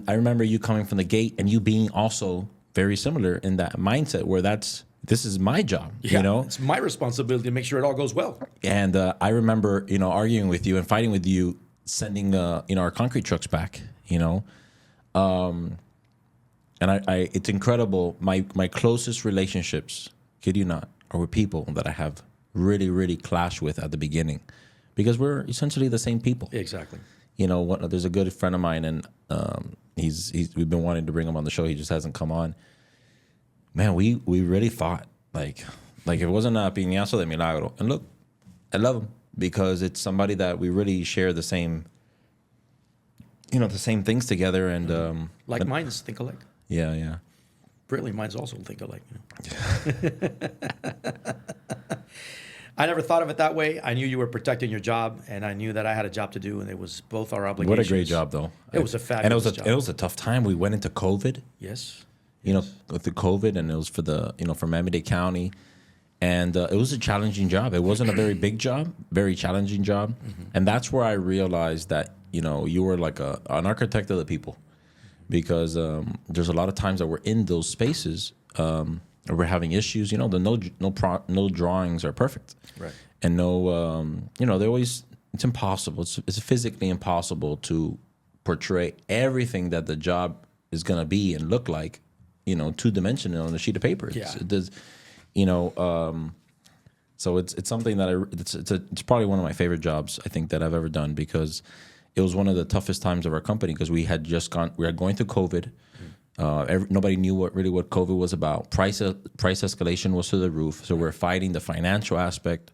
I remember you coming from the gate and you being also very similar in that mindset where this is my job, It's my responsibility to make sure it all goes well. And I remember, arguing with you and fighting with you, sending, our concrete trucks back, and it's incredible. My closest relationships kid you not, are with people that I have really, really clashed with at the beginning, because we're essentially the same people. Exactly. You know, there's a good friend of mine, and we've been wanting to bring him on the show. He just hasn't come on. Man, we really thought like if it wasn't a piñazo de milagro. And look, I love him because it's somebody that we really share the same, the same things together. And Like minds think alike. Yeah. Really, minds also think alike. I never thought of it that way. I knew you were protecting your job, and I knew that I had a job to do, and it was both our obligations. What a great job, though. It was a fabulous job. It was a tough time. We went into COVID. Yes. With the COVID, and it was for Miami-Dade County, and it was a challenging job. It wasn't a very big job, very challenging job, and that's where I realized that you were like an architect of the people, because there's a lot of times that we're in those spaces. We're having issues, no drawings are perfect. Right. And it's impossible. It's physically impossible to portray everything that the job is going to be and look like, two-dimensional on a sheet of paper. Yeah. It does, so it's something that it's probably one of my favorite jobs, I think, that I've ever done, because it was one of the toughest times of our company, because we were going through COVID. Nobody knew what COVID was about. Price escalation was to the roof, so we're fighting the financial aspect.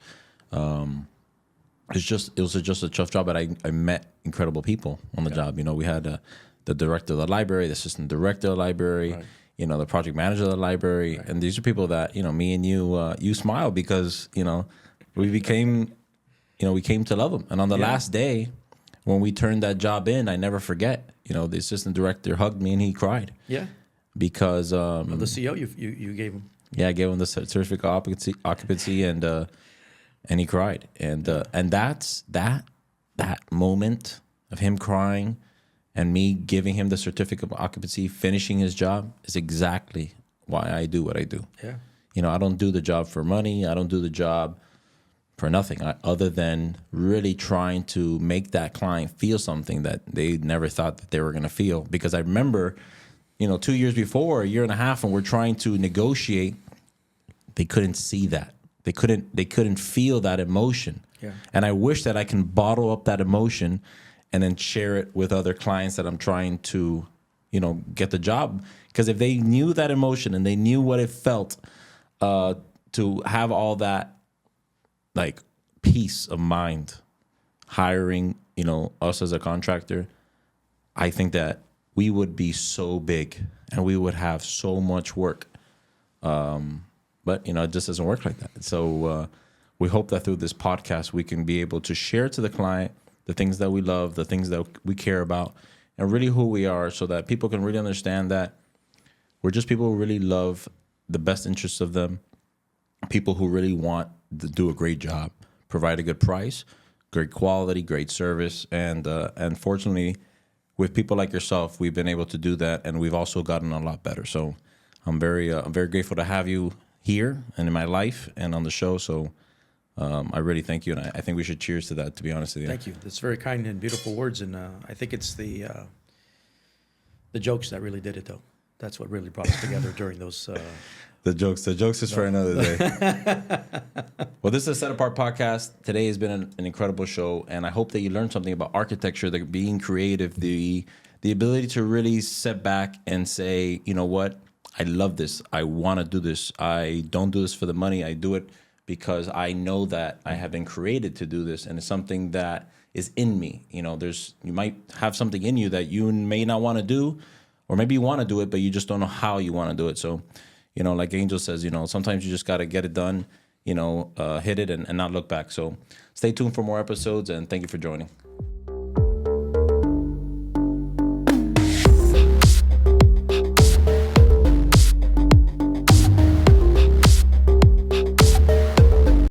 It was just a tough job, but I met incredible people on the job. We had the director of the library, the assistant director of the library, right. The project manager of the library, right. And these are people that me and you smile, because we came to love them. And on the last day, when we turned that job in, I never forget. The assistant director hugged me and he cried. Yeah. Because the CO you gave him. Yeah, I gave him the certificate of occupancy, and he cried. And that's that moment of him crying and me giving him the certificate of occupancy, finishing his job, is exactly why I do what I do. Yeah. I don't do the job for money. I don't do the job for nothing, other than really trying to make that client feel something that they never thought that they were going to feel. Because I remember, 2 years before, a year and a half, when we're trying to negotiate, they couldn't see that. They couldn't feel that emotion. Yeah. And I wish that I can bottle up that emotion and then share it with other clients that I'm trying to, get the job. Because if they knew that emotion and they knew what it felt to have all that, like, peace of mind hiring, us as a contractor, I think that we would be so big and we would have so much work. But, it just doesn't work like that. So we hope that through this podcast, we can be able to share to the client the things that we love, the things that we care about, and really who we are, so that people can really understand that we're just people who really love the best interests of them, people who really want to do a great job, provide a good price, great quality, great service, and fortunately, with people like yourself, we've been able to do that, and we've also gotten a lot better. So I'm very grateful to have you here and in my life and on the show. So I really thank you, and I think we should cheers to that, to be honest with you. Thank you. That's very kind and beautiful words, and I think it's the jokes that really did it, though. That's what really brought us together during those. The jokes is for another day. Well, this is a Set Apart podcast. Today has been an incredible show, and I hope that you learned something about architecture, that being creative, the ability to really sit back and say, you know what, I love this. I want to do this. I don't do this for the money. I do it because I know that I have been created to do this, and it's something that is in me. You might have something in you that you may not want to do, or maybe you want to do it, but you just don't know how you want to do it. So, like Angel says, sometimes you just got to get it done, hit it and not look back. So stay tuned for more episodes, and thank you for joining.